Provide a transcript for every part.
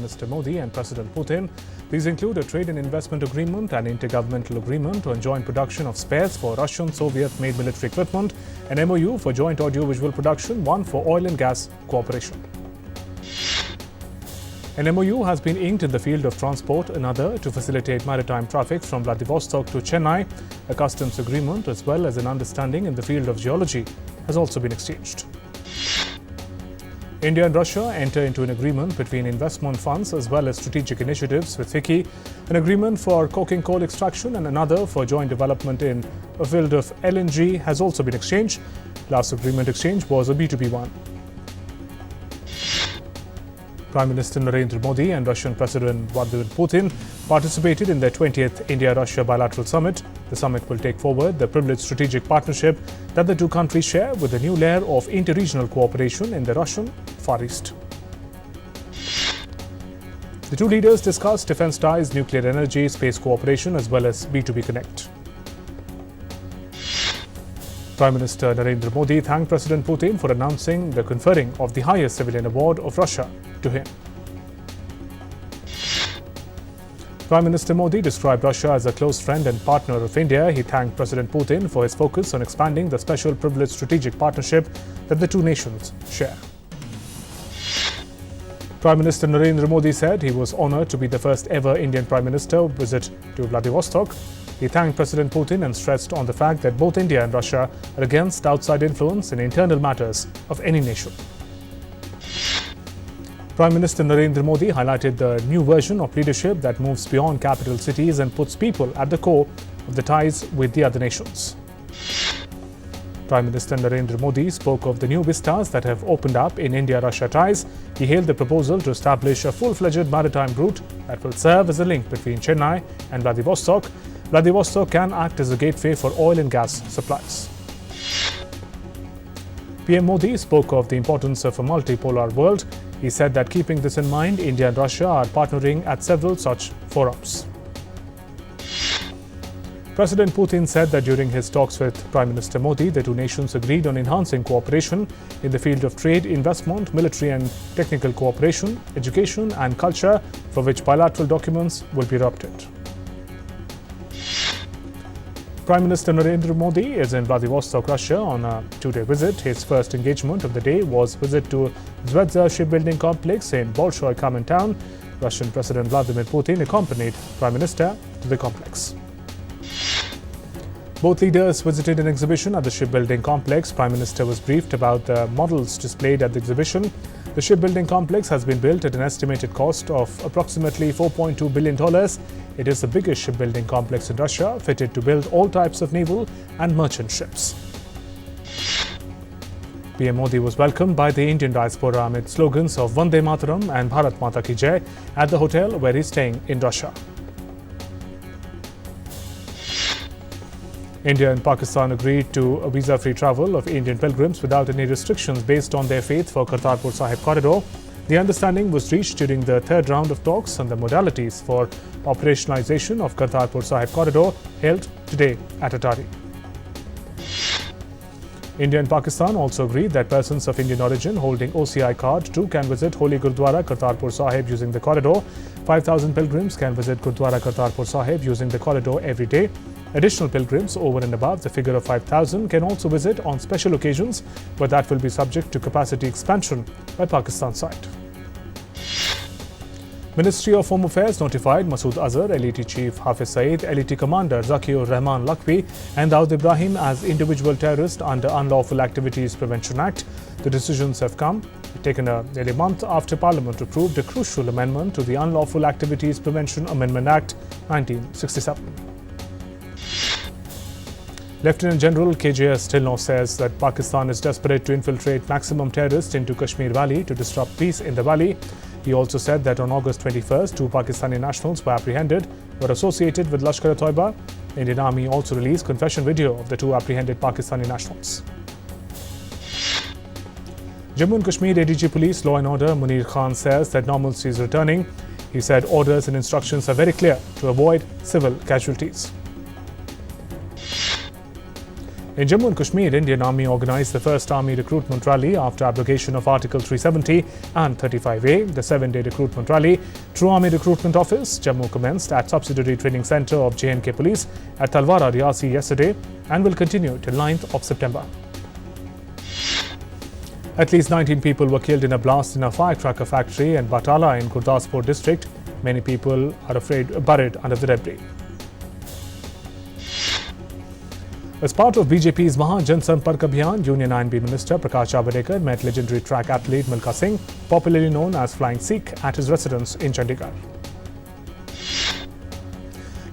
Minister Modi and President Putin. These include a trade and investment agreement, an intergovernmental agreement on joint production of spares for Russian Soviet-made military equipment, an MOU for joint audiovisual production, one for oil and gas cooperation. An MOU has been inked in the field of transport, another to facilitate maritime traffic from Vladivostok to Chennai. A customs agreement as well as an understanding in the field of geology has also been exchanged. India and Russia enter into an agreement between investment funds as well as strategic initiatives with FICCI, an agreement for coking coal extraction and another for joint development in a field of LNG has also been exchanged. Last agreement exchange was a B2B one. Prime Minister Narendra Modi and Russian President Vladimir Putin participated in their 20th India-Russia bilateral summit. The summit will take forward the privileged strategic partnership that the two countries share with a new layer of inter-regional cooperation in the Russian Far East. The two leaders discussed defense ties, nuclear energy, space cooperation as well as B2B Connect. Prime Minister Narendra Modi thanked President Putin for announcing the conferring of the highest civilian award of Russia to him. Prime Minister Modi described Russia as a close friend and partner of India. He thanked President Putin for his focus on expanding the special privileged strategic partnership that the two nations share. Prime Minister Narendra Modi said he was honored to be the first ever Indian Prime Minister visit to Vladivostok. He thanked President Putin and stressed on the fact that both India and Russia are against outside influence in internal matters of any nation. Prime Minister Narendra Modi highlighted the new version of leadership that moves beyond capital cities and puts people at the core of the ties with the other nations. Prime Minister Narendra Modi spoke of the new vistas that have opened up in India-Russia ties. He hailed the proposal to establish a full-fledged maritime route that will serve as a link between Chennai and Vladivostok. Vladivostok can act as a gateway for oil and gas supplies. PM Modi spoke of the importance of a multipolar world. He said that keeping this in mind, India and Russia are partnering at several such forums. President Putin said that during his talks with Prime Minister Modi, the two nations agreed on enhancing cooperation in the field of trade, investment, military and technical cooperation, education and culture, for which bilateral documents will be adopted. Prime Minister Narendra Modi is in Vladivostok, Russia on a two-day visit. His first engagement of the day was visit to Zvezda shipbuilding complex in Bolshoi Kamen town. Russian President Vladimir Putin accompanied Prime Minister to the complex. Both leaders visited an exhibition at the shipbuilding complex. Prime Minister was briefed about the models displayed at the exhibition. The shipbuilding complex has been built at an estimated cost of approximately $4.2 billion. It is the biggest shipbuilding complex in Russia, fitted to build all types of naval and merchant ships. PM Modi was welcomed by the Indian diaspora amid slogans of Vande Mataram and Bharat Mata Ki Jai at the hotel where he is staying in Russia. India and Pakistan agreed to a visa-free travel of Indian pilgrims without any restrictions based on their faith for Kartarpur Sahib corridor. The understanding was reached during the third round of talks on the modalities for operationalization of Kartarpur Sahib corridor held today at Atari. India and Pakistan also agreed that persons of Indian origin holding OCI card too can visit Holy Gurdwara Kartarpur Sahib using the corridor. 5,000 pilgrims can visit Gurdwara Kartarpur Sahib using the corridor every day. Additional pilgrims over and above the figure of 5,000 can also visit on special occasions, but that will be subject to capacity expansion by Pakistan side. Ministry of Home Affairs notified Masood Azhar, LET Chief Hafiz Saeed, LET Commander Zakiur Rahman Lakwi and Daud Ibrahim as individual terrorists under Unlawful Activities Prevention Act. The decisions have come taken nearly a month after Parliament approved a crucial amendment to the Unlawful Activities Prevention Amendment Act 1967. Lieutenant General KJS Dhillon says that Pakistan is desperate to infiltrate maximum terrorists into Kashmir Valley to disrupt peace in the valley. He also said that on August 21st, two Pakistani nationals were apprehended, were associated with Lashkar-e-Toiba. The Indian Army also released confession video of the two apprehended Pakistani nationals. Jammu and Kashmir ADG Police Law and Order Munir Khan says that normalcy is returning. He said orders and instructions are very clear to avoid civil casualties. In Jammu and Kashmir, Indian Army organised the first Army recruitment rally after abrogation of Article 370 and 35A. The 7-day recruitment rally, True Army Recruitment Office, Jammu, commenced at Subsidiary Training Centre of J&K Police at Talwara, Riyasi yesterday and will continue till 9th of September. At least 19 people were killed in a blast in a firecracker factory in Batala in Gurdaspur district. Many people are buried under the debris. As part of BJP's Maha Jan Sampark Abhiyan, Union INB Minister Prakash Javadekar met legendary track athlete Milkha Singh, popularly known as Flying Sikh, at his residence in Chandigarh.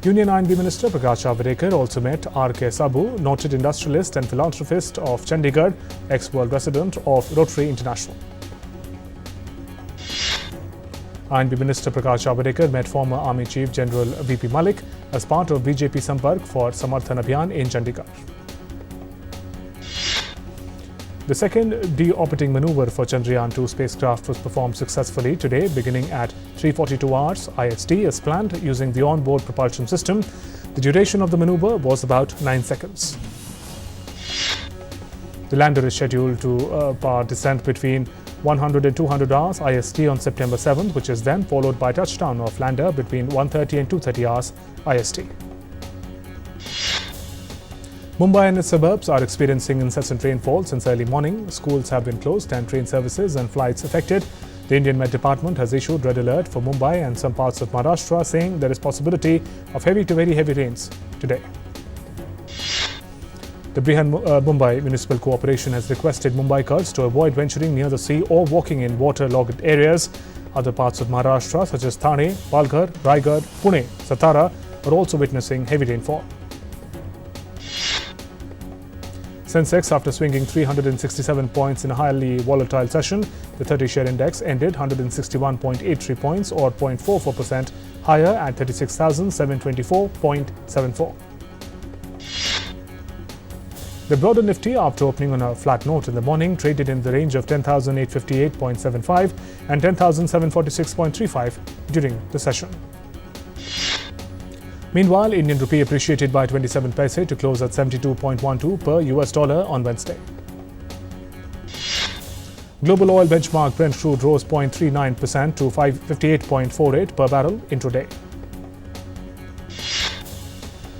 Union INB Minister Prakash Javadekar also met R.K. Sabu, noted industrialist and philanthropist of Chandigarh, ex-world resident of Rotary International. INB Minister Prakash Javadekar met former Army Chief General V.P. Malik as part of BJP Sampark for Samarthan Abhiyan in Chandigarh. The second deorbiting maneuver for Chandrayaan-2 spacecraft was performed successfully today, beginning at 3:42 hours IST as planned using the onboard propulsion system. The duration of the maneuver was about 9 seconds. The lander is scheduled to power descent between 100 and 200 hours IST on September 7th, which is then followed by touchdown of lander between 1:30 and 2:30 hours IST. Mumbai and its suburbs are experiencing incessant rainfall since early morning. Schools have been closed and train services and flights affected. The Indian Met Department has issued red alert for Mumbai and some parts of Maharashtra, saying there is possibility of heavy to very heavy rains today. The Brihan Mumbai Municipal Corporation has requested Mumbaikars to avoid venturing near the sea or walking in waterlogged areas. Other parts of Maharashtra such as Thane, Palghar, Raigad, Pune, Satara are also witnessing heavy rainfall. Sensex, after swinging 367 points in a highly volatile session, the 30-share index ended 161.83 points or 0.44% higher at 36,724.74. The broader Nifty, after opening on a flat note in the morning, traded in the range of 10,858.75 and 10,746.35 during the session. Meanwhile, Indian rupee appreciated by 27 paise to close at 72.12 per US dollar on Wednesday. Global oil benchmark Brent crude rose 0.39% to 58.48 per barrel intraday.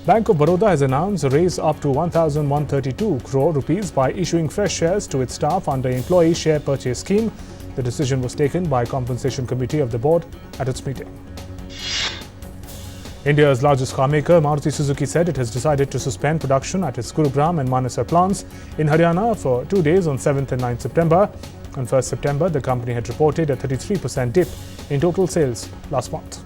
Bank of Baroda has announced a raise up to 1,132 crore rupees by issuing fresh shares to its staff under Employee Share Purchase Scheme. The decision was taken by Compensation Committee of the board at its meeting. India's largest car maker, Maruti Suzuki, said it has decided to suspend production at its Gurugram and Manesar plants in Haryana for 2 days on 7th and 9th September. On 1st September, the company had reported a 33% dip in total sales last month.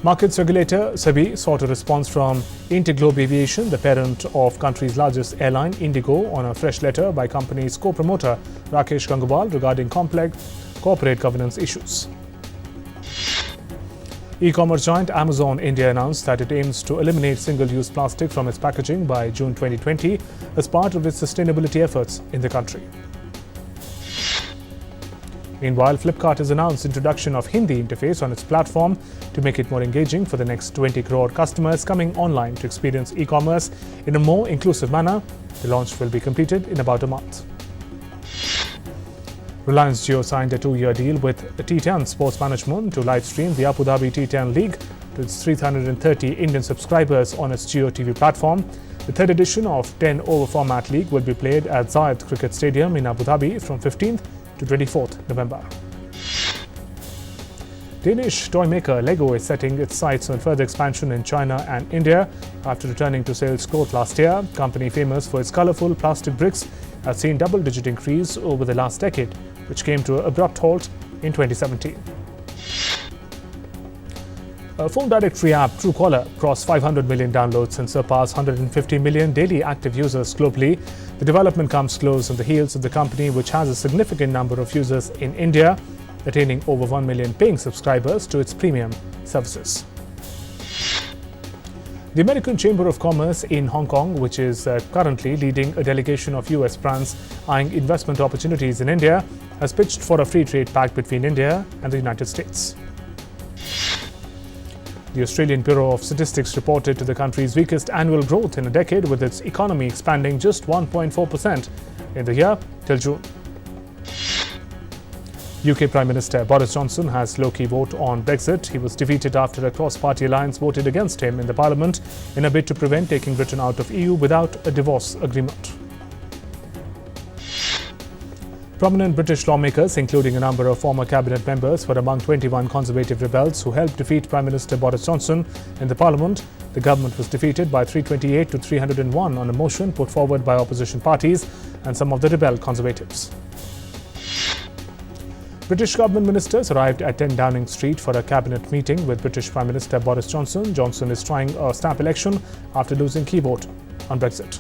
Markets regulator SEBI sought a response from Interglobe Aviation, the parent of country's largest airline, Indigo, on a fresh letter by company's co-promoter Rakesh Gangwal regarding complex corporate governance issues. E-commerce giant Amazon India announced that it aims to eliminate single-use plastic from its packaging by June 2020 as part of its sustainability efforts in the country. Meanwhile, Flipkart has announced introduction of Hindi interface on its platform to make it more engaging for the next 20 crore customers coming online to experience e-commerce in a more inclusive manner. The launch will be completed in about a month. Reliance Jio signed a 2-year deal with T10 Sports Management to live stream the Abu Dhabi T10 League to its 330 Indian subscribers on its Jio TV platform. The third edition of 10-over format league will be played at Zayed Cricket Stadium in Abu Dhabi from 15th to 24th November. Danish toy maker Lego is setting its sights on further expansion in China and India. After returning to sales growth last year, company famous for its colorful plastic bricks has seen double-digit increase over the last decade, which came to an abrupt halt in 2017. A phone directory app Truecaller crossed 500 million downloads and surpassed 150 million daily active users globally. The development comes close on the heels of the company, which has a significant number of users in India, attaining over 1 million paying subscribers to its premium services. The American Chamber of Commerce in Hong Kong, which is currently leading a delegation of US brands eyeing investment opportunities in India, has pitched for a free trade pact between India and the United States. The Australian Bureau of Statistics reported to the country's weakest annual growth in a decade, with its economy expanding just 1.4% in the year till June. UK Prime Minister Boris Johnson has low-key vote on Brexit. He was defeated after a cross-party alliance voted against him in the Parliament in a bid to prevent taking Britain out of EU without a divorce agreement. Prominent British lawmakers, including a number of former cabinet members, were among 21 Conservative rebels who helped defeat Prime Minister Boris Johnson in the Parliament. The government was defeated by 328 to 301 on a motion put forward by opposition parties and some of the rebel Conservatives. British government ministers arrived at 10 Downing Street for a cabinet meeting with British Prime Minister Boris Johnson. Johnson is trying a snap election after losing key vote on Brexit.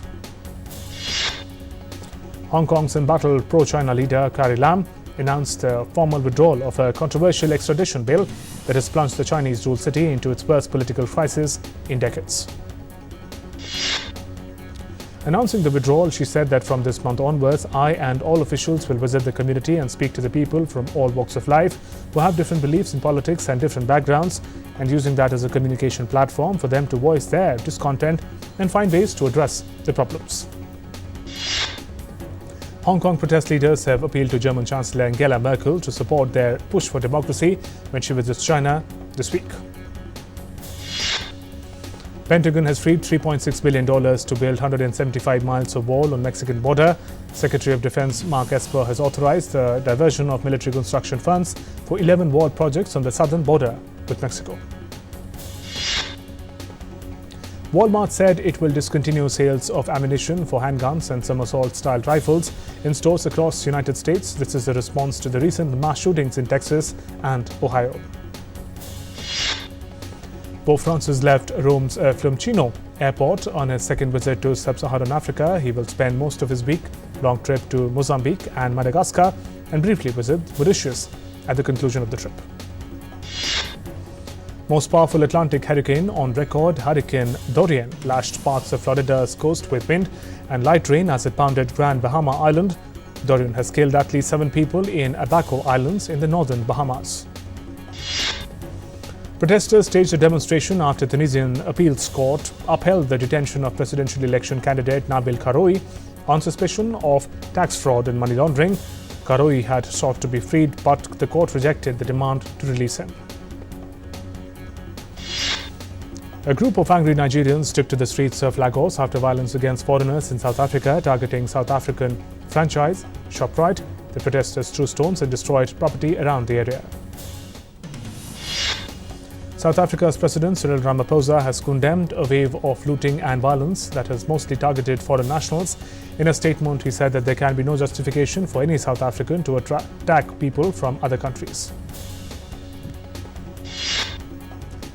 Hong Kong's embattled pro-China leader Carrie Lam announced a formal withdrawal of a controversial extradition bill that has plunged the Chinese-ruled city into its worst political crisis in decades. Announcing the withdrawal, she said that from this month onwards, I and all officials will visit the community and speak to the people from all walks of life who have different beliefs in politics and different backgrounds, and using that as a communication platform for them to voice their discontent and find ways to address the problems. Hong Kong protest leaders have appealed to German Chancellor Angela Merkel to support their push for democracy when she visits China this week. Pentagon has freed $3.6 billion to build 175 miles of wall on Mexican border. Secretary of Defense Mark Esper has authorized the diversion of military construction funds for 11 wall projects on the southern border with Mexico. Walmart said it will discontinue sales of ammunition for handguns and some assault-style rifles in stores across the United States. This is a response to the recent mass shootings in Texas and Ohio. Pope Francis left Rome's Fiumicino airport on his second visit to sub-Saharan Africa. He will spend most of his week-long trip to Mozambique and Madagascar and briefly visit Mauritius at the conclusion of the trip. Most powerful Atlantic hurricane on record, Hurricane Dorian lashed parts of Florida's coast with wind and light rain as it pounded Grand Bahama Island. Dorian has killed at least 7 people in Abaco Islands in the northern Bahamas. Protesters staged a demonstration after Tunisian appeals court upheld the detention of presidential election candidate Nabil Karoui on suspicion of tax fraud and money laundering. Karoui had sought to be freed, but the court rejected the demand to release him. A group of angry Nigerians took to the streets of Lagos after violence against foreigners in South Africa, targeting South African franchise Shoprite. The protesters threw stones and destroyed property around the area. South Africa's President Cyril Ramaphosa has condemned a wave of looting and violence that has mostly targeted foreign nationals. In a statement, he said that there can be no justification for any South African to attack people from other countries.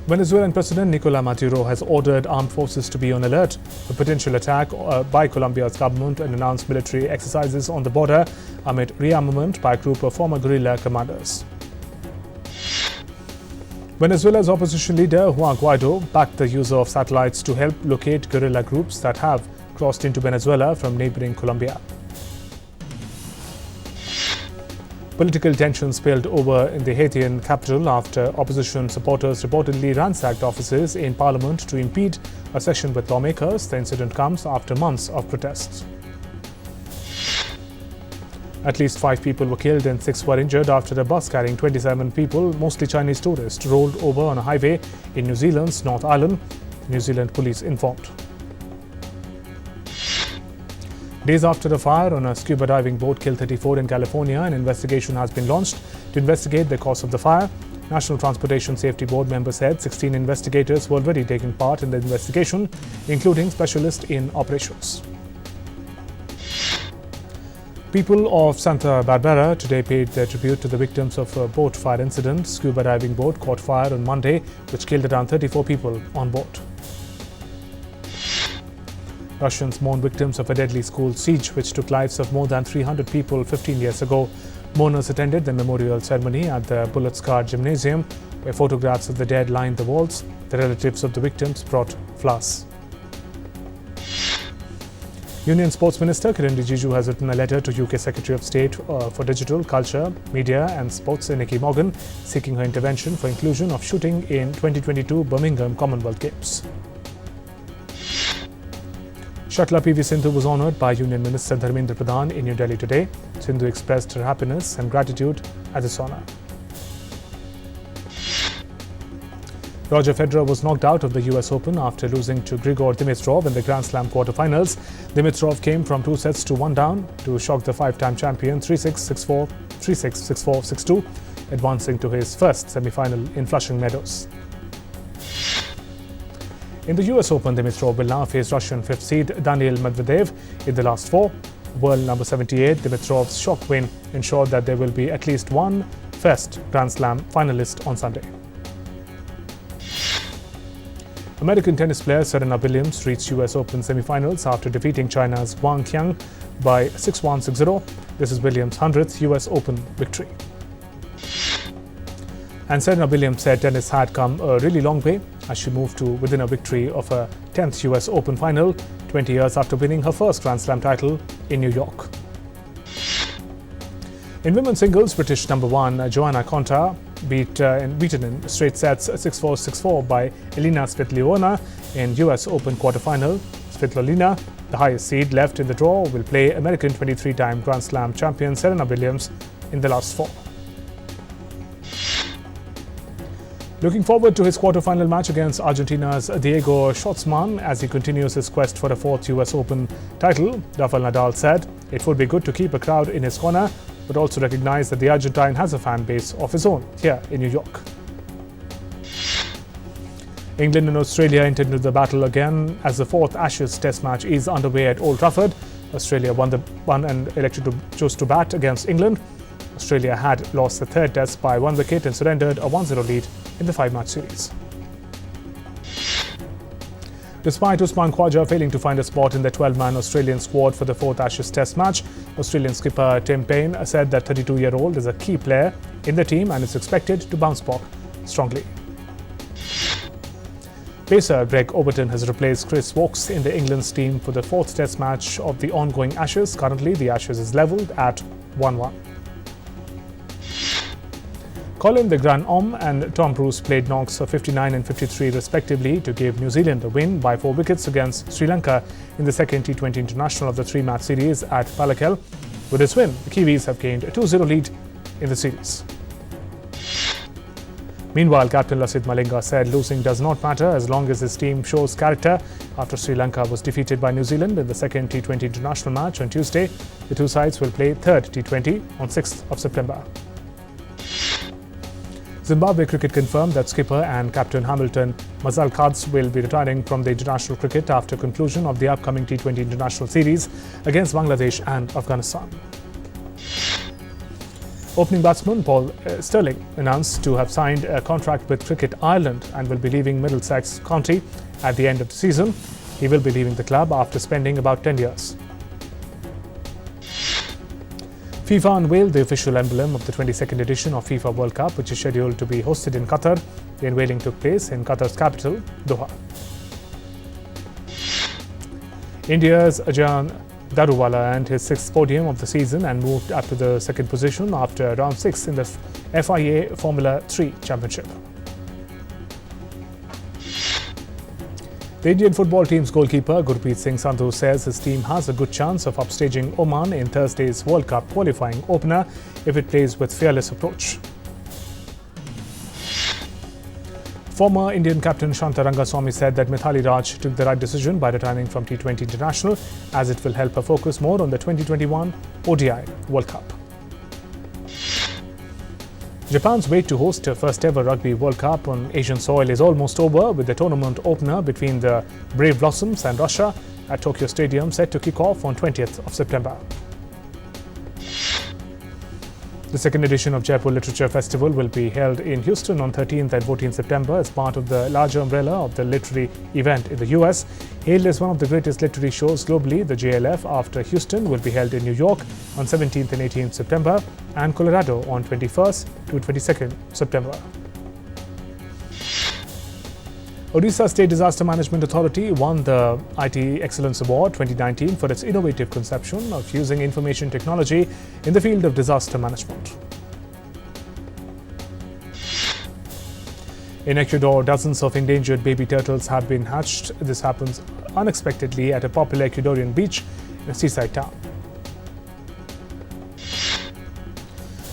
Venezuelan President Nicolás Maduro has ordered armed forces to be on alert for potential attack by Colombia's government and announced military exercises on the border amid rearmament by a group of former guerrilla commanders. Venezuela's opposition leader Juan Guaido backed the use of satellites to help locate guerrilla groups that have crossed into Venezuela from neighboring Colombia. Political tensions spilled over in the Haitian capital after opposition supporters reportedly ransacked offices in parliament to impede a session with lawmakers. The incident comes after months of protests. At least 5 people were killed and 6 were injured after a bus carrying 27 people, mostly Chinese tourists, rolled over on a highway in New Zealand's North Island, New Zealand police informed. Days after a fire on a scuba diving boat killed 34 in California, an investigation has been launched to investigate the cause of the fire. National Transportation Safety Board members said 16 investigators were already taking part in the investigation, including specialists in operations. People of Santa Barbara today paid their tribute to the victims of a boat fire incident. Scuba diving boat caught fire on Monday, which killed around 34 people on board. Russians mourn victims of a deadly school siege which took lives of more than 300 people 15 years ago. Mourners attended the memorial ceremony at the Bullet-Scar Gymnasium, where photographs of the dead lined the walls. The relatives of the victims brought flowers. Union Sports Minister Kiren Rijiju has written a letter to UK Secretary of State for Digital, Culture, Media and Sports Nikki Morgan seeking her intervention for inclusion of shooting in 2022 Birmingham Commonwealth Games. Shuttler PV Sindhu was honoured by Union Minister Dharmendra Pradhan in New Delhi today. Sindhu expressed her happiness and gratitude at this honour. Roger Federer was knocked out of the US Open after losing to Grigor Dimitrov in the Grand Slam quarterfinals. Dimitrov came from 2 sets to 1 down to shock the 5-time champion 3-6, 6-4, 3-6, 6-4, 6-2, advancing to his first semi-final in Flushing Meadows. In the US Open, Dimitrov will now face Russian 5th seed Daniil Medvedev in the last 4. World number 78, Dimitrov's shock win ensured that there will be at least one first Grand Slam finalist on Sunday. American tennis player Serena Williams reached US Open semi-finals after defeating China's Wang Qiang by 6-1, 6-0. This is Williams' 100th US Open victory. And Serena Williams said tennis had come a really long way as she moved to within a victory of her 10th US Open final, 20 years after winning her first Grand Slam title in New York. In women's singles, British number 1 Joanna Konta beaten in straight sets 6-4, 6-4 by Elina Svitolina in US Open quarterfinal. Svitolina, the highest seed left in the draw, will play American 23-time Grand Slam champion Serena Williams in the last 4. Looking forward to his quarterfinal match against Argentina's Diego Schwartzman as he continues his quest for a 4th US Open title, Rafael Nadal said it would be good to keep a crowd in his corner, but also recognize that the Argentine has a fan base of his own here in New York. England and Australia enter into the battle again as the 4th Ashes Test match is underway at Old Trafford. Australia won and chose to bat against England. Australia had lost the 3rd Test by 1 wicket and surrendered a 1-0 lead in the 5-match series. Despite Usman Khawaja failing to find a spot in the 12-man Australian squad for the 4th Ashes Test match, Australian skipper Tim Paine said that 32-year-old is a key player in the team and is expected to bounce back strongly. Pacer Greg Overton has replaced Chris Woakes in the England's team for the 4th Test match of the ongoing Ashes. Currently, the Ashes is levelled at 1-1. Colin de Grand Homme and Tom Bruce played knocks of 59 and 53 respectively to give New Zealand a win by 4 wickets against Sri Lanka in the second T20 international of the 3-match series at Palakkal. With this win, the Kiwis have gained a 2-0 lead in the series. Meanwhile, Captain Lasith Malinga said losing does not matter as long as his team shows character. After Sri Lanka was defeated by New Zealand in the second T20 international match on Tuesday, the two sides will play 3rd T20 on 6th of September. Zimbabwe Cricket confirmed that skipper and captain Hamilton Mazalkadze will be retiring from the international cricket after conclusion of the upcoming T20 international series against Bangladesh and Afghanistan. Opening batsman Paul Stirling announced to have signed a contract with Cricket Ireland and will be leaving Middlesex County at the end of the season. He will be leaving the club after spending about 10 years. FIFA unveiled the official emblem of the 22nd edition of FIFA World Cup, which is scheduled to be hosted in Qatar. The unveiling took place in Qatar's capital, Doha. India's Ajay Daruwala earned his 6th podium of the season and moved up to the 2nd position after round 6 in the FIA Formula 3 Championship. The Indian football team's goalkeeper Gurpreet Singh Sandhu says his team has a good chance of upstaging Oman in Thursday's World Cup qualifying opener if it plays with fearless approach. Former Indian captain Shanta Rangaswamy said that Mithali Raj took the right decision by retiring from T20 International as it will help her focus more on the 2021 ODI World Cup. Japan's wait to host her first ever Rugby World Cup on Asian soil is almost over, with the tournament opener between the Brave Blossoms and Russia at Tokyo Stadium set to kick off on 20th of September. The second edition of Jaipur Literature Festival will be held in Houston on 13th and 14th September as part of the larger umbrella of the literary event in the US. Hailed as one of the greatest literary shows globally, the JLF after Houston will be held in New York on 17th and 18th September and Colorado on 21st to 22nd September. Odisha State Disaster Management Authority won the IT Excellence Award 2019 for its innovative conception of using information technology in the field of disaster management. In Ecuador, dozens of endangered baby turtles have been hatched. This happens unexpectedly at a popular Ecuadorian beach in a seaside town.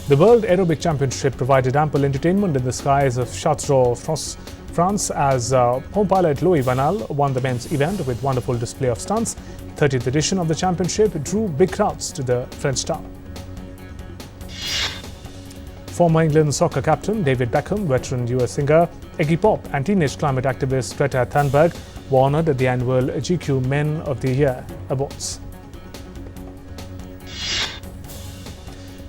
The World Aerobic Championship provided ample entertainment in the skies of Chartres, France, as home pilot Louis Vanal won the men's event with wonderful display of stunts. 30th edition of the championship drew big crowds to the French town. Former England soccer captain David Beckham, veteran US singer Iggy Pop and teenage climate activist Greta Thunberg were honoured at the annual GQ Men of the Year Awards.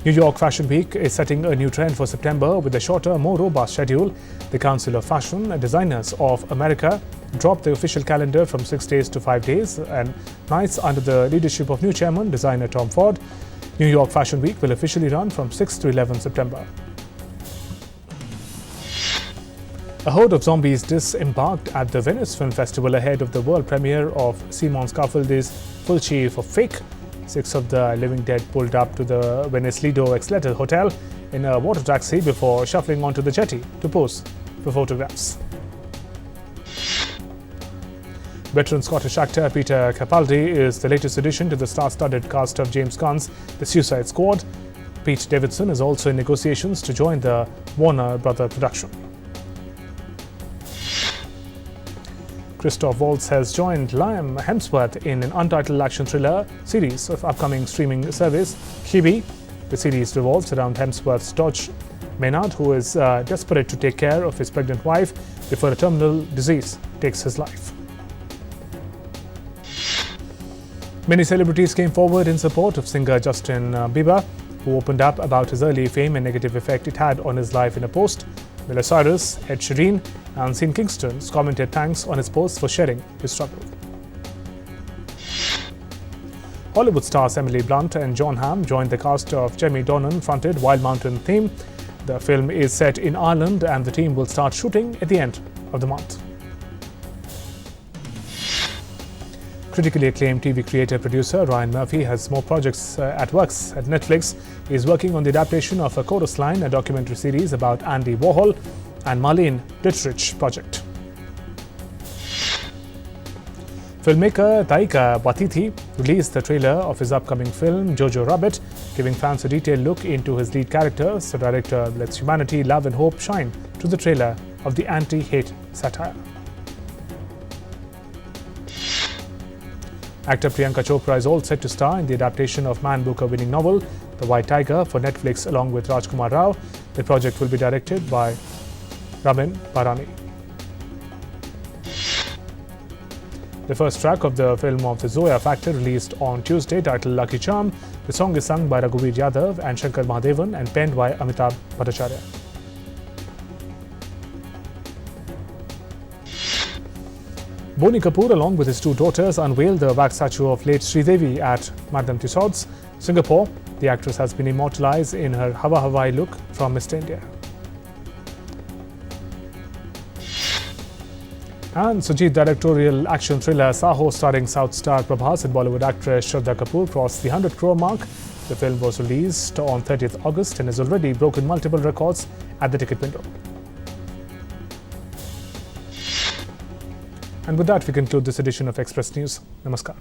New York Fashion Week is setting a new trend for September with a shorter, more robust schedule. The Council of Fashion Designers of America dropped the official calendar from 6 days to 5 days and nights under the leadership of new chairman, designer Tom Ford. New York Fashion Week will officially run from 6 to 11 September. A horde of zombies disembarked at the Venice Film Festival ahead of the world premiere of Simon Scaffoldi's Full Chief of Fake. 6 of the living dead pulled up to the Venice Lido Exeter Hotel in a water taxi before shuffling onto the jetty to pose for photographs. Veteran Scottish actor Peter Capaldi is the latest addition to the star-studded cast of James Gunn's The Suicide Squad. Pete Davidson is also in negotiations to join the Warner Brother production. Christoph Waltz has joined Liam Hemsworth in an untitled action thriller series of upcoming streaming service Quibi. The series revolves around Hemsworth's Dodge Maynard, who is desperate to take care of his pregnant wife before a terminal disease takes his life. Many celebrities came forward in support of singer Justin Bieber, who opened up about his early fame and negative effect it had on his life in a post. Miley Cyrus, Ed Sheeran and Sean Kingston commented thanks on his post for sharing his struggle. Hollywood stars Emily Blunt and Jon Hamm joined the cast of Jamie Dornan-fronted Wild Mountain Theme. The film is set in Ireland and the team will start shooting at the end of the month. Critically acclaimed TV creator-producer Ryan Murphy has more projects at works at Netflix. He is working on the adaptation of A Chorus Line, a documentary series about Andy Warhol, and Marlene Dietrich project. Filmmaker Taika Waititi released the trailer of his upcoming film Jojo Rabbit, giving fans a detailed look into his lead character. The director lets humanity, love and hope shine through the trailer of the anti-hate satire. Actor Priyanka Chopra is all set to star in the adaptation of Man Booker-winning novel The White Tiger for Netflix along with Rajkumar Rao. The project will be directed by Ramin Barani. The first track of the film of the Zoya Factor released on Tuesday, titled Lucky Charm. The song is sung by Raghuveer Yadav and Shankar Mahadevan and penned by Amitabh Bhattacharya. Boney Kapoor, along with his 2 daughters, unveiled the wax statue of late Sridevi at Madame Tussauds, Singapore. The actress has been immortalized in her Hawa Hawaii look from Mr. India. And Sujit directorial action thriller Saho, starring South star Prabhas and Bollywood actress Shraddha Kapoor, crossed the 100 crore mark. The film was released on 30th August and has already broken multiple records at the ticket window. And with that, we conclude this edition of Express News. Namaskar.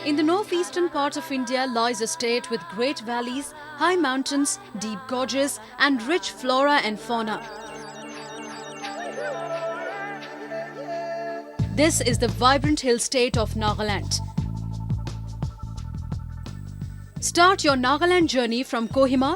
In the northeastern part of India lies a state with great valleys, high mountains, deep gorges and rich flora and fauna. This is the vibrant hill state of Nagaland. Start your Nagaland journey from Kohima